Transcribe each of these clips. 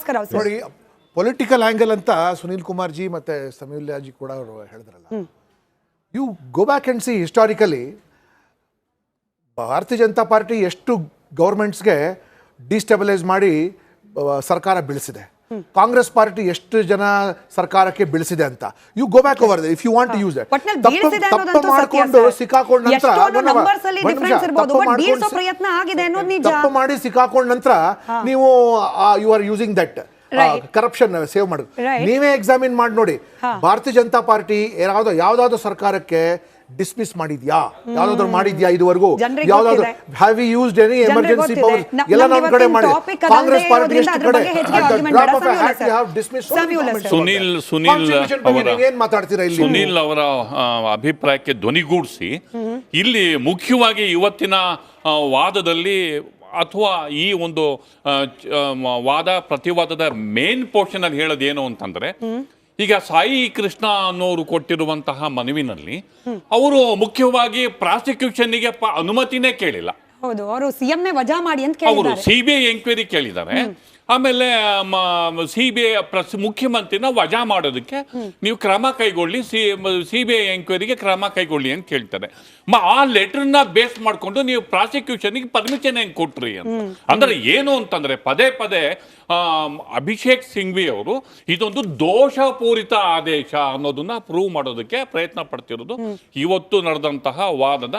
ಭಾಸ್ಕರ್ ರಾವ್ ನೋಡಿ, political angle ಅಂತ Sunil Kumar G ಮತ್ತೆ ಸಮೀಲ್ಯಾ ಜಿ ಕೂಡ ಅವರು ಹೇಳಿದ್ರಲ್ಲ. You go back and see historically Bharatiya Janata party ಎಷ್ಟು ಗೌರ್ಮೆಂಟ್ಸ್ಗೆ ಡಿಸ್ಟೆಬಲೈಸ್ ಮಾಡಿ ಸರ್ಕಾರ ಬೀಳಿಸಿದೆ, ಕಾಂಗ್ರೆಸ್ ಪಾರ್ಟಿ ಎಷ್ಟು ಜನ ಸರ್ಕಾರಕ್ಕೆ ಬೀಳಿಸಿದೆ ಅಂತ. You go back over if you want to use that. ತಪ್ಪು ಮಾಡಿಕೊಂಡು ಸಿಕ್ಕಾಕೊಂಡ ನಂತರ ತಪ್ಪು ಮಾಡಿ ಸಿಕ್ಕಾಕೊಂಡ ನಂತರ ನೀವು you are using that corruption save ಮಾಡುದು. ನೀವೇ ಎಕ್ಸಾಮಿನ್ ಮಾಡಿ ನೋಡಿ, ಭಾರತೀಯ ಜನತಾ ಪಾರ್ಟಿ ಯಾವ್ದಾದ್ರು ಸರ್ಕಾರಕ್ಕೆ ಡಿಸ್ಮಿಸ್ ಮಾಡಿದ್ಯಾ, ಯಾವ್ದಾದ್ರು ಮಾಡಿದ್ಯಾ ಇದುವರೆಗೂ? ಯಾವ್ದಾದ್ರು have you used any emergency power? ಎಲ್ಲ ನಮ್ಮ ಕಡೆ ಮಾಡಿ. ಕಾಂಗ್ರೆಸ್ ಪಾರ್ಟಿ ಎಷ್ಟು ಕಡೆ ಸುನೀಲ್ ಅವರ ಅಭಿಪ್ರಾಯಕ್ಕೆ ಧ್ವನಿಗೂಡಿಸಿ ಇಲ್ಲಿ ಮುಖ್ಯವಾಗಿ ಇವತ್ತಿನ ವಾದದಲ್ಲಿ ಅಥವಾ ಈ ಒಂದು ವಾದ ಪ್ರತಿವಾದದ ಮೇನ್ ಪೋರ್ಷನ್ ಅಲ್ಲಿ ಹೇಳೋದೇನು ಅಂತಂದ್ರೆ, ಈಗ ಸಾಯಿ ಕೃಷ್ಣ ಅನ್ನೋರು ಕೊಟ್ಟಿರುವಂತಹ ಮನವಿನಲ್ಲಿ ಅವರು ಮುಖ್ಯವಾಗಿ ಪ್ರಾಸಿಕ್ಯೂಷನ್ಗೆ ಅನುಮತಿನೇ ಕೇಳಿಲ್ಲ. ಹೌದು, ಅವರು ಸಿಎಂನೇ ವಜಾ ಮಾಡಿ ಅಂತ ಅವರು ಸಿಬಿಐ ಎಂಕ್ವೈರಿ ಕೇಳಿದ್ದಾರೆ. ಆಮೇಲೆ ಸಿಬಿಐ ಮುಖ್ಯಮಂತ್ರಿನ ವಜಾ ಮಾಡೋದಕ್ಕೆ ನೀವು ಕ್ರಮ ಕೈಗೊಳ್ಳಿ, ಸಿಬಿಐ ಎಂಕ್ವೈರಿಗೆ ಕ್ರಮ ಕೈಗೊಳ್ಳಿ ಅಂತ ಕೇಳ್ತಾರೆ. ಆ ಲೆಟರ್ನ ಬೇಸ್ ಮಾಡ್ಕೊಂಡು ನೀವು ಪ್ರಾಸಿಕ್ಯೂಷನ್ಗೆ ಪರ್ಮಿಷನ್ ಹೆಂಗ್ ಕೊಟ್ರಿ ಅಂತ. ಅಂದ್ರೆ ಏನು ಅಂತಂದ್ರೆ, ಪದೇ ಪದೇ ಅಭಿಷೇಕ್ ಸಿಂಘ್ವಿ ಅವರು ಇದೊಂದು ದೋಷಪೂರಿತ ಆದೇಶ ಅನ್ನೋದನ್ನ ಪ್ರೂವ್ ಮಾಡೋದಕ್ಕೆ ಪ್ರಯತ್ನ ಪಡ್ತಿರೋದು ಇವತ್ತು ನಡೆದಂತಹ ವಾದದ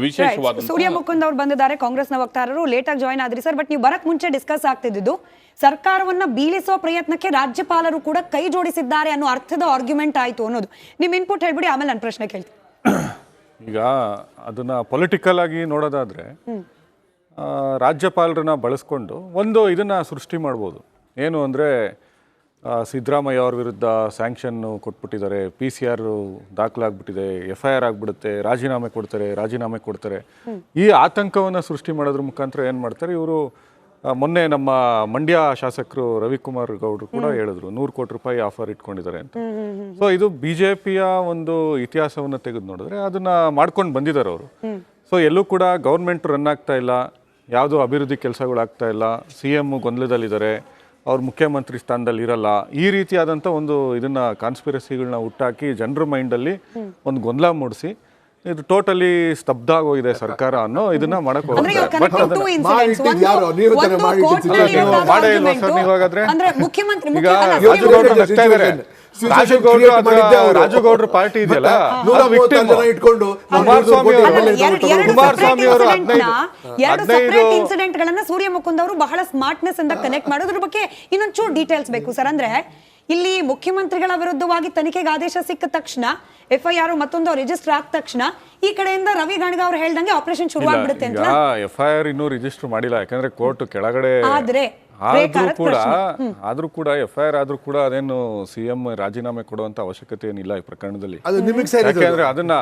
ವಿಶೇಷವಾದ. ಸೂರ್ಯ ಮುಕುಂದ್ ಅವರು ಬಂದಿದ್ದಾರೆ, ಕಾಂಗ್ರೆಸ್ನ ವಕ್ತಾರರು. ಲೇಟ್ ಆಗಿ ಜಾಯ್ನ್ ಆದ್ರಿ ಸರ್, ಬಟ್ ನೀವು ಬರಕ್ ಮುಂಚೆ ಡಿಸ್ಕಸ್ ಆಗ್ತಿದ್ದು ಸರ್ಕಾರವನ್ನ ಬೀಳಿಸುವ ಪ್ರಯತ್ನಕ್ಕೆ ರಾಜ್ಯಪಾಲರು ಕೂಡ ಕೈ ಜೋಡಿಸಿದ್ದಾರೆ ಅನ್ನೋ ಅರ್ಥದ ಆರ್ಗ್ಯುಮೆಂಟ್ ಆಯ್ತು ಅನ್ನೋದು. ನಿಮ್ ಇನ್ಪುಟ್ ಹೇಳ್ಬಿಡಿ, ಆಮೇಲೆ ನನ್ನ ಪ್ರಶ್ನೆ ಕೇಳ್ತೀನಿ. ಈಗ ಅದನ್ನ ಪೊಲಿಟಿಕಲ್ ಆಗಿ ನೋಡೋದಾದ್ರೆ ರಾಜ್ಯಪಾಲರನ್ನ ಬಳಸ್ಕೊಂಡು ಒಂದು ಇದನ್ನ ಸೃಷ್ಟಿ ಮಾಡ್ಬೋದು. ಏನು ಅಂದರೆ, ಸಿದ್ದರಾಮಯ್ಯ ಅವ್ರ ವಿರುದ್ಧ ಸ್ಯಾಂಕ್ಷನ್ ಕೊಟ್ಬಿಟ್ಟಿದ್ದಾರೆ, PCR ದಾಖಲಾಗ್ಬಿಟ್ಟಿದೆ, FIR ಆಗ್ಬಿಡುತ್ತೆ, ರಾಜೀನಾಮೆ ಕೊಡ್ತಾರೆ. ಈ ಆತಂಕವನ್ನು ಸೃಷ್ಟಿ ಮಾಡೋದ್ರ ಮುಖಾಂತರ ಏನು ಮಾಡ್ತಾರೆ ಇವರು. ಮೊನ್ನೆ ನಮ್ಮ ಮಂಡ್ಯ ಶಾಸಕರು ರವಿಕುಮಾರ್ ಗೌಡ್ರು ಕೂಡ ಹೇಳಿದ್ರು 100 ಕೋಟಿ ರೂಪಾಯಿ ಆಫರ್ ಇಟ್ಕೊಂಡಿದ್ದಾರೆ ಅಂತ. ಸೊ ಇದು BJPಯ ಒಂದು ಇತಿಹಾಸವನ್ನು ತೆಗೆದು ನೋಡಿದ್ರೆ ಅದನ್ನ ಮಾಡ್ಕೊಂಡು ಬಂದಿದ್ದಾರೆ ಅವರು. ಸೊ ಎಲ್ಲೂ ಕೂಡ ಗೌರ್ಮೆಂಟ್ ರನ್ ಆಗ್ತಾ ಇಲ್ಲ, ಯಾವುದೋ ಅಭಿವೃದ್ಧಿ ಕೆಲಸಗಳಾಗ್ತಾ ಇಲ್ಲ, CM ಗೊಂದಲದಲ್ಲಿದ್ದಾರೆ, ಅವ್ರು ಮುಖ್ಯಮಂತ್ರಿ ಸ್ಥಾನದಲ್ಲಿ ಇರಲ್ಲ. ಈ ರೀತಿಯಾದಂಥ ಒಂದು ಇದನ್ನ ಕಾನ್ಸ್ಪಿರಸಿಗಳನ್ನ ಹುಟ್ಟಾಕಿ ಜನರ ಮೈಂಡಲ್ಲಿ ಒಂದು ಗೊಂದಲ ಮೂಡಿಸಿ ಇದು ಟೋಟಲಿ ಸ್ತಬ್ಧ ಆಗೋಗಿದೆ ಸರ್ಕಾರ ಅನ್ನೋ ಇದನ್ನ ಮಾಡಕ್ ಹೋಗ್ತಾರೆ. ರಾಜುಗೌಡ್ರ ಪಾರ್ಟಿ ಇದೆಯಲ್ಲ, ಕುಮಾರಸ್ವಾಮಿ ಅವರು ಇನ್ಸಿಡೆಂಟ್ ಗಳನ್ನ ಸೂರ್ಯ ಮುಕುಂದ್ ಅವರು ಬಹಳ ಸ್ಮಾರ್ಟ್ನೆಸ್ ಇಂದ ಕನೆಕ್ಟ್ ಮಾಡೋದ್ರ ಬಗ್ಗೆ ಇನ್ನೊಂಚೂರು ಡೀಟೇಲ್ಸ್ ಬೇಕು ಸರ್. ಅಂದ್ರೆ ಇಲ್ಲಿ ಮುಖ್ಯಮಂತ್ರಿಗಳ ವಿರುದ್ಧವಾಗಿ ತನಿಖೆಗೆ ಆದೇಶ ಸಿಕ್ಕ ತಕ್ಷಣ FIR ಮತ್ತೊಂದು ರಿಜಿಸ್ಟರ್ ಆದ ತಕ್ಷಣ ಈ ಕಡೆಯಿಂದ ರವಿ ಗಣಗ ಅವರು ಹೇಳ್ದಂಗೆ ಆಪರೇಷನ್ ಶುರು ಆಗ್ಬಿಡುತ್ತೆ ಅಂತ. FIR ಇನ್ನೂ ರಿಜಿಸ್ಟರ್ ಮಾಡಿಲ್ಲ, ಯಾಕಂದ್ರೆ ಕೋರ್ಟ್ ಕೆಳಗಡೆ ಆದ್ರೂ ಕೂಡ FIR ಆದ್ರೂ ಕೂಡ ಅದೇನು CM ರಾಜೀನಾಮೆ ಕೊಡುವಂತ ಅವಶ್ಯಕತೆ ಏನಿಲ್ಲ ಈ ಪ್ರಕರಣದಲ್ಲಿ. ಯಾಕಂದ್ರೆ ಅದನ್ನ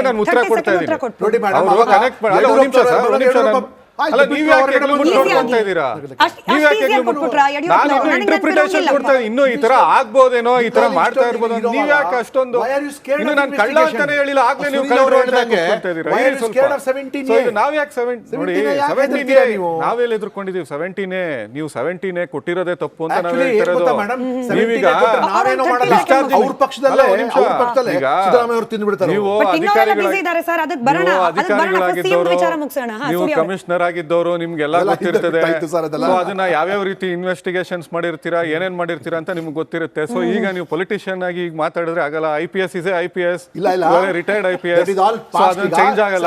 ನಾನು ಉತ್ತರ ಕೊಡ್ತಾ ಇದ್ದೀನಿ. ಇನ್ನು ಈ ತರ ಆಗ್ಬೋದೇನೋ, ಈ ತರ ಮಾಡ್ತಾ ಇರ್ಬೋದು, ನೀವ್ ಯಾಕೆ ಅಷ್ಟೊಂದು ನಾನು ಕಳ್ಳ ಅಂತಾನೆ ಹೇಳಿಲ್ಲ, ಆಗ್ಲೇ ನೀವು ನಾವ್ ಯಾಕೆ ನಾವೆಲ್ಲ ಎದುರ್ಕೊಂಡಿದೀವಿ 17 ನೀವು 17 ಕೊಟ್ಟಿರೋದೇ ತಪ್ಪು ಅಂತ ನಾವ್ ಹೇಳ್ತಿರೋದು. ನೀವೀಗ ನೀವು ಕಮಿಷನರ್ ಆಗಿದ್ದವರು ನಿಮ್ಗೆಲ್ಲ ಗೊತ್ತಿರ್ತದೆ. ಅದನ್ನ ಯಾವ್ಯಾವ ರೀತಿ ಇನ್ವೆಸ್ಟಿಗೇಷನ್ಸ್ ಮಾಡಿರ್ತೀರಾ, ಏನೇನ್ ಮಾಡಿರ್ತೀರಾ ಅಂತ ನಿಮ್ಗೆ ಗೊತ್ತಿರುತ್ತೆ. ಸೊ ಈಗ ನೀವು ಪೊಲಿಟಿಷಿಯನ್ ಆಗಿ ಈಗ ಮಾತಾಡಿದ್ರೆ ಆಗಲ್ಲ. IPS is IPS, retired IPS, change ಆಗಲ್ಲ.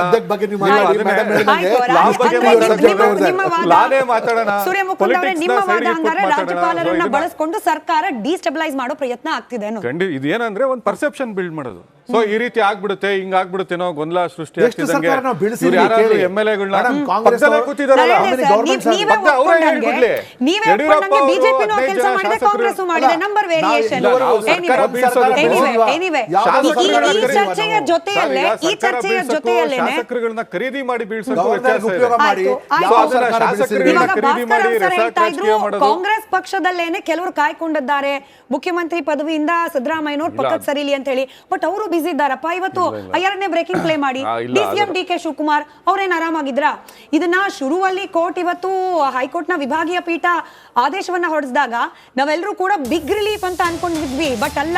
ಮಾತಾಡೋಣ, ರಾಜ್ಯಪಾಲರನ್ನ ಬಳಸಿಕೊಂಡು ಸರ್ಕಾರ ಡಿಸ್ಟೆಬಲೈಸ್ ಮಾಡೋ ಪ್ರಯತ್ನ ಆಗ್ತಿದೆ. ಇದೇನಂದ್ರೆ ಒಂದು ಪರ್ಸೆಪ್ಷನ್ ಬಿಲ್ಡ್ ಮಾಡೋದು. ಸೊ ಈ ರೀತಿ ಆಗ್ಬಿಡುತ್ತೆ, ಹಿಂಗ್ ಆಗ್ಬಿಡುತ್ತೇನೋ, ಗೊಂದಲ ಸೃಷ್ಟಿ ಆಗ್ತಿದ್ದಂಗೆ MLA ಗಳನ್ನ ಪಕ್ಕದಲ್ಲೇ ಕೂತಿದಾರಲ್ಲ. ನರೇಂದ್ರ ಸರ್, ನೀವೇ ಮತ್ತೆ ಅವರೇ ಒಪ್ಕೊಂಡಂಗೆ ಹೇಳ್ಬಿಡ್ಲಿ. ಯಡಿಯೂರಪ್ಪ ಬಿಜೆಪಿನೂ ಕೆಲಸ ಮಾಡಿದೆ, ಕಾಂಗ್ರೆಸ್ ಮಾಡಿದೆ, ನಂಬರ್ ವೇರಿಯೇಷನ್. ಎನಿವೆ ಈ ಚರ್ಚೆಯ ಜೊತೆಯಲ್ಲೇ ಶಾಸಕರುಗಳನ್ನ ಖರೀದಿ ಮಾಡಿ ಬೀಳ್ಸೋದು ಕಾಂಗ್ರೆಸ್ ಪಕ್ಷದಲ್ಲೇನೆ ಕೆಲವರು ಕಾಯ್ಕೊಂಡಿದ್ದಾರೆ ಮುಖ್ಯಮಂತ್ರಿ ಪದವಿಯಿಂದ ಸಿದ್ದರಾಮಯ್ಯನವ್ರು ಪಕ್ಕಕ್ಕೆ ಸರಿಲಿ ಅಂತ ಹೇಳಿ. ಬಟ್ ಅವರು ಬಿಸಿ ಇದ್ದಾರಪ್ಪ. ಇವತ್ತು 2ನೇ ಬ್ರೇಕಿಂಗ್ ಪ್ಲೇ ಮಾಡಿ ಡಿಸಿಎಂ ಡಿ ಕೆ ಶಿವಕುಮಾರ್ ಅವ್ರೇನ್ ಆರಾಮಾಗಿದ್ರ? ಇದನ್ನ ಶುರುವಲ್ಲಿ ಕೋರ್ಟ್ ಇವತ್ತು ಹೈಕೋರ್ಟ್ ನ ವಿಭಾಗೀಯ ಪೀಠ ಆದೇಶವನ್ನ ಹೊರಡಿಸಿದಾಗ ನಾವೆಲ್ಲರೂ ಕೂಡ ಬಿಗ್ ರಿಲೀಫ್ ಅಂತ ಅನ್ಕೊಂಡಿದ್ವಿ. ಬಟ್ ಅಲ್ಲ,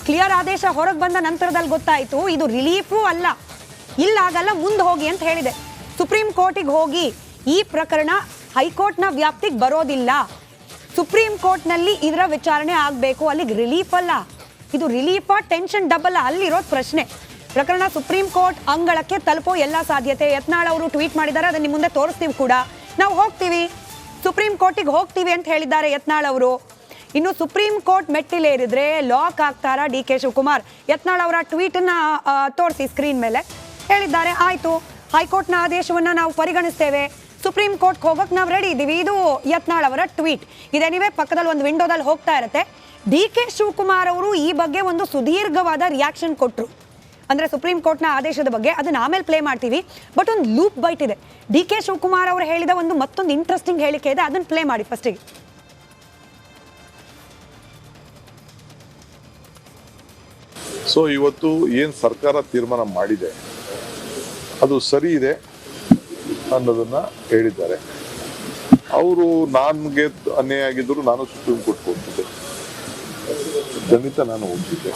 ಕ್ಲಿಯರ್ ಆದೇಶ ಹೊರಗೆ ಬಂದ ನಂತರದಲ್ಲಿ ಗೊತ್ತಾಯ್ತು ಇದು ರಿಲೀಫು ಅಲ್ಲ, ಇಲ್ಲಾಗಲ್ಲ, ಮುಂದೆ ಹೋಗಿ ಅಂತ ಹೇಳಿದೆ. ಸುಪ್ರೀಂ ಕೋರ್ಟಿಗೆ ಹೋಗಿ ಈ ಪ್ರಕರಣ ಹೈಕೋರ್ಟ್ ನ ವ್ಯಾಪ್ತಿಗೆ ಬರೋದಿಲ್ಲ, ಸುಪ್ರೀಂ ಕೋರ್ಟ್ ನಲ್ಲಿ ಇದರ ವಿಚಾರಣೆ ಆಗ್ಬೇಕು, ಅಲ್ಲಿಗೆ ರಿಲೀಫ್ ಅಲ್ಲ. ಇದು ರಿಲೀಫಾ ಟೆನ್ಷನ್ ಡಬಲ್ ಅಲ್ಲಿರೋದು ಪ್ರಶ್ನೆ. ಪ್ರಕರಣ ಸುಪ್ರೀಂ ಕೋರ್ಟ್ ಅಂಗಳಕ್ಕೆ ತಲುಪೋ ಎಲ್ಲಾ ಸಾಧ್ಯತೆ. ಯತ್ನಾಳ್ ಅವರು ಟ್ವೀಟ್ ಮಾಡಿದ್ದಾರೆ, ಅದನ್ನ ನಿಮ್ಮ ಮುಂದೆ ತೋರಿಸ್ತೀವಿ ಕೂಡ. ನಾವು ಹೋಗ್ತೀವಿ, ಸುಪ್ರೀಂ ಕೋರ್ಟಿಗೆ ಹೋಗ್ತೀವಿ ಅಂತ ಹೇಳಿದ್ದಾರೆ ಯತ್ನಾಳ್ ಅವರು. ಇನ್ನು ಸುಪ್ರೀಂ ಕೋರ್ಟ್ ಮೆಟ್ಟಿಲೇರಿದ್ರೆ ಲಾಕ್ ಆಗ್ತಾರ ಡಿ ಕೆ ಶಿವಕುಮಾರ್? ಯತ್ನಾಳ್ ಅವರ ಟ್ವೀಟ್ ಅನ್ನ ತೋರಿಸಿ ಸ್ಕ್ರೀನ್ ಮೇಲೆ. ಹೇಳಿದ್ದಾರೆ, ಆಯ್ತು, ಹೈಕೋರ್ಟ್ನ ಆದೇಶವನ್ನ ನಾವು ಪರಿಗಣಿಸ್ತೇವೆ, ಸುಪ್ರೀಂ ಕೋರ್ಟ್ ಹೋಗಕ್ಕೆ ನಾವು ರೆಡಿ ಇದ್ದೀವಿ. ಇದು ಯತ್ನಾಳ್ ಅವರ ಟ್ವೀಟ್. ಇದೇನಿವೆ ಪಕ್ಕದಲ್ಲಿ ಒಂದು ವಿಂಡೋದಲ್ಲಿ ಹೋಗ್ತಾ ಇರುತ್ತೆ. ಡಿ ಕೆ ಶಿವಕುಮಾರ್ ಅವರು ಈ ಬಗ್ಗೆ ಒಂದು ಸುದೀರ್ಘವಾದ ರಿಯಾಕ್ಷನ್ ಕೊಟ್ಟರು. ಅಂದ್ರೆ ಸುಪ್ರೀಂ ಕೋರ್ಟ್ನ ಆದೇಶದ ಬಗ್ಗೆ, ಅದನ್ನ ಆಮೇಲೆ ಪ್ಲೇ ಮಾಡ್ತೀವಿ. ಬಟ್ ಒಂದು ಲೂಪ್ ಬೈಟ್ ಇದೆ. ಡಿ ಕೆ ಶಿವಕುಮಾರ್ ಅವರು ಹೇಳಿದ ಒಂದು ಮತ್ತೊಂದು ಇಂಟ್ರೆಸ್ಟಿಂಗ್ ಹೇಳಿಕೆ ಇದೆ, ಅದನ್ನ ಪ್ಲೇ ಮಾಡಿ ಫಸ್ಟಿಗೆ. ಸೊ ಇವತ್ತು ಏನು ಸರ್ಕಾರ ತೀರ್ಮಾನ ಮಾಡಿದೆ ಅದು ಸರಿ ಇದೆ ಅನ್ನೋದನ್ನ ಹೇಳಿದ್ದಾರೆ. ಅವರು ನನ್ಗೆ ಅನ್ಯಾಯ ಆಗಿದ್ರು ನಾನು ಸುಪ್ರೀಂ ಕೋರ್ಟ್ ಹೋಗ್ತಿದ್ದೆ, ಖಂಡಿತ ನಾನು ಹೋಗ್ತಿದ್ದೆ.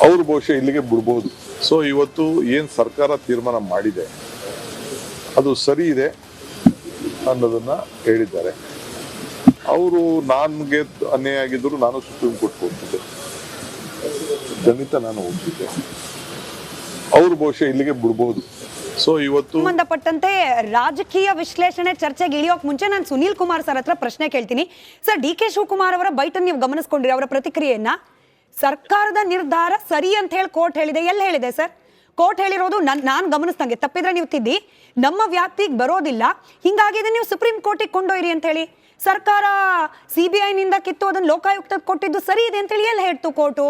ಅವ್ರು ಬಹುಶಃ ಇಲ್ಲಿಗೆ ಬಿಡ್ಬೋದು. ಸೊ ಇವತ್ತು ಏನು ಸರ್ಕಾರ ತೀರ್ಮಾನ ಮಾಡಿದೆ ಅದು ಸರಿ ಇದೆ ಅನ್ನೋದನ್ನ ಹೇಳಿದ್ದಾರೆ. ಅವರು ನನ್ಗೆ ಅನ್ಯಾಯ ಆಗಿದ್ರು ನಾನು ಸುಪ್ರೀಂ ಕೋರ್ಟ್ ಹೋಗ್ತಿದ್ದೆ, ಖಂಡಿತ ನಾನು ಹೋಗ್ತಿದ್ದೆ. ಅವ್ರು ಬಹುಶಃ ಇಲ್ಲಿಗೆ ಬಿಡ್ಬೋದು. ಸೊ ಇವತ್ತು ಸಂಬಂಧಪಟ್ಟಂತೆ ರಾಜಕೀಯ ವಿಶ್ಲೇಷಣೆ ಚರ್ಚೆಗೆ ಇಳಿಯೋಕ್ ಮುಂಚೆ ನಾನು ಸುನೀಲ್ ಕುಮಾರ್ ಸರ್ ಹತ್ರ ಪ್ರಶ್ನೆ ಕೇಳ್ತೀನಿ. ಸರ್, ಡಿ ಕೆ ಶಿವಕುಮಾರ್ ಅವರ ಬೈಟ್ ನೀವು ಗಮನಿಸ್ಕೊಂಡಿರಿ, ಅವರ ಪ್ರತಿಕ್ರಿಯೆಯನ್ನ. ಸರ್ಕಾರದ ನಿರ್ಧಾರ ಸರಿ ಅಂತ ಹೇಳಿ ಕೋರ್ಟ್ ಹೇಳಿದೆ. ಎಲ್ಲಿ ಹೇಳಿದೆ ಸರ್? ಕೋರ್ಟ್ ಹೇಳಿರೋದು ನಾನು ಗಮನಿಸ್ದಂಗೆ, ತಪ್ಪಿದ್ರೆ ನೀವು ತಿದ್ದಿ, ನಮ್ಮ ವ್ಯಾಪ್ತಿಗೆ ಬರೋದಿಲ್ಲ, ಹಿಂಗಾಗಿದೆ, ನೀವು ಸುಪ್ರೀಂ ಕೋರ್ಟಿಗೆ ಕೊಂಡೊಯ್ರಿ ಅಂತ ಹೇಳಿ. ಸರ್ಕಾರ CBI ನಿಂದ ಕಿತ್ತು ಅದನ್ನ ಲೋಕಾಯುಕ್ತ ಕೊಟ್ಟಿದ್ದು ಸರಿ ಇದೆ ಅಂತ ಹೇಳಿ ಎಲ್ಲಿ ಹೇಳ್ತು ಕೋರ್ಟು?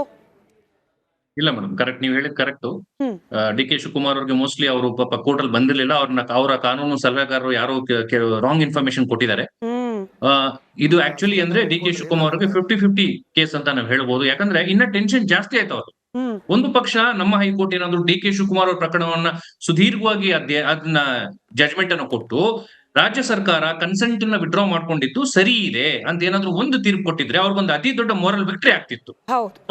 ಇಲ್ಲ ಮೇಡಮ್, ಕರೆಕ್ಟ್, ನೀವು ಹೇಳಿದ್ ಕರೆಕ್ಟ್. ಡಿ ಕೆ ಶಿವಕುಮಾರ್ ಅವ್ರಿಗೆ ಮೋಸ್ಟ್ಲಿ ಅವರು ಪಾಪ ಕೋರ್ಟ್ ಅಲ್ಲಿ ಬಂದಿರಲಿಲ್ಲ. ಅವರ ಕಾನೂನು ಸಲಹೆಗಾರರು ಯಾರೋ ರಾಂಗ್ ಇನ್ಫಾರ್ಮೇಶನ್ ಕೊಟ್ಟಿದ್ದಾರೆ. ಇದು ಆಕ್ಚುಲಿ ಅಂದ್ರೆ ಡಿ ಕೆ ಶಿವಕುಮಾರ್ ಅವ್ರಿಗೆ 50-50 ಕೇಸ್ ಅಂತ ನಾವು ಹೇಳ್ಬೋದು. ಯಾಕಂದ್ರೆ ಇನ್ನ ಟೆನ್ಷನ್ ಜಾಸ್ತಿ ಆಯ್ತು ಅವ್ರು. ಒಂದು ಪಕ್ಷ ನಮ್ಮ ಹೈಕೋರ್ಟ್ ಏನಾದ್ರು ಡಿ ಕೆ ಶಿವಕುಮಾರ್ ಅವ್ರ ಪ್ರಕರಣವನ್ನ ಸುದೀರ್ಘವಾಗಿ ಅದನ್ನ ಜಜ್ಮೆಂಟ್ ಅನ್ನು ಕೊಟ್ಟು ರಾಜ್ಯ ಸರ್ಕಾರ ಕನ್ಸೆಂಟ್ ನ ವಿಡ್ರಾ ಮಾಡ್ಕೊಂಡಿದ್ದು ಸರಿ ಇದೆ ಅಂತ ಏನಾದ್ರು ಒಂದು ತೀರ್ಪು ಕೊಟ್ಟಿದ್ರೆ ಅವ್ರಿಗೊಂದು ಅತಿ ದೊಡ್ಡ ಮೋರಲ್ ವಿಕ್ಟರಿ ಆಗ್ತಿತ್ತು.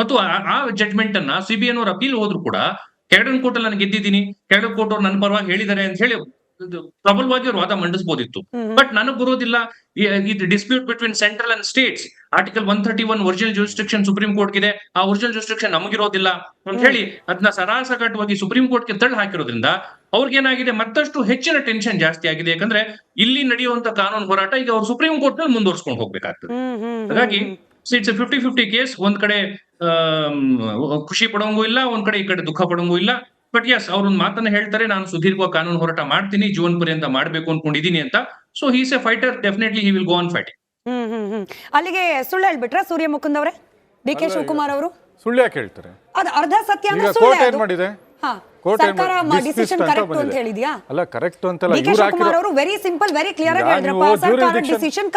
ಮತ್ತು ಆ ಜಡ್ಜ್ಮೆಂಟ್ ಅನ್ನ CBI ನವರು ಅಪೀಲ್ ಹೋದ್ರು ಕೂಡ ಕೆಳಗಡೆ ಕೋರ್ಟ್ ಅಲ್ಲಿ ನಾನು ಗೆದ್ದಿದ್ದೀನಿ, ಕೆಳಗಡೆ ಕೋರ್ಟ್ ಅವ್ರು ನನ್ನ ಪರವಾಗಿ ಹೇಳಿದ್ದಾರೆ ಅಂತ ಹೇಳಿ ಪ್ರಬಲವಾಗಿ ಅವ್ರು ವಾದ ಮಂಡಿಸಬಹುದಿತ್ತು. ಬಟ್ ನನಗ್ ಬರೋದಿಲ್ಲ, ಇದು dispute between central and States, article 131 original jurisdiction supreme court ಇದೆ, ಆ ಒರಿಜಿನಲ್ ಜೂರಿಸ್ಡಿಕ್ಷನ್ ನಮಗಿರೋದಿಲ್ಲ ಅಂತ ಹೇಳಿ ಅದನ್ನ ಸರಾಸಗಟ್ಟವಾಗಿ ಸುಪ್ರೀಂ ಕೋರ್ಟ್ಗೆ ತಳ್ಳಿ ಹಾಕಿರೋದ್ರಿಂದ ಅವ್ರಿಗೇನಾಗಿದೆ, ಮತ್ತಷ್ಟು ಹೆಚ್ಚಿನ ಟೆನ್ಷನ್ ಜಾಸ್ತಿ ಆಗಿದೆ. ಯಾಕಂದ್ರೆ ಇಲ್ಲಿ ನಡೆಯುವಂತ ಕಾನೂನು ಹೋರಾಟ ಈಗ ಅವ್ರು ಸುಪ್ರೀಂ ಕೋರ್ಟ್ ನಲ್ಲಿ ಮುಂದುವರ್ಸ್ಕೊಂಡು ಹೋಗ್ಬೇಕಾಗ್ತದೆ. ಹಾಗಾಗಿ ಇಟ್ಸ್ 50-50 ಕೇಸ್. ಒಂದ್ ಕಡೆ ಖುಷಿ ಪಡೋಂಗೂ ಇಲ್ಲ, ಒಂದ್ ಕಡೆ ಈ ಕಡೆ ದುಃಖ ಪಡೋಂಗೂ ಇಲ್ಲ. ಬಟ್ ಯಸ್, ಅವ್ರೊಂದು ಮಾತನ್ನ ಹೇಳ್ತಾರೆ, ನಾನು ಸುದೀರ್ಘ ಕಾನೂನು ಹೋರಾಟ ಮಾಡ್ತೀನಿ, ಜೀವನ ಪರ್ಯಂತ ಮಾಡ್ಬೇಕು ಅನ್ಕೊಂಡಿದೀನಿ ಅಂತ. So he is A fighter, definitely he will go on fighting. ಅಲ್ಲಿಗೆ ಸುಳ್ಳು ಹೇಳ್ಬಿಟ್ರ ಸೂರ್ಯ ಮುಕುಂದ್ ಅವರೇ? ಡಿ ಕೆ ಶಿವಕುಮಾರ್ ಅವರು ಸುಳ್ಳು ಯಾಕೆ ಹೇಳ್ತಾರೆ? ಅದು ಅರ್ಧ ಸತ್ಯ ಅಂದ್ರೆ ಕೋರ್ಟ್ ಏನ್ ಮಾಡಿದೆ? ಸರ್ಕಾರ ಡಿಸಿಷನ್ ಕರೆಕ್ಟ್ ಅಂತ ಹೇಳಿದ್ಯಾ? ಅಲ್ಲ, ಕರೆಕ್ಟ್ ಅಂತಲ್ಲ. ಡಿ ಕೆ ಶಿವಕುಮಾರ್ ಅವರು ವೆರಿ ಸಿಂಪಲ್, ವೆರಿ ಕ್ಲಿಯರ್ ಆಗಿ ಹೇಳಿದ್ರಪ್ಪ, ಸರ್ಕಾರ ಡಿಸಿಷನ್ ಕರೆಕ್ಟ್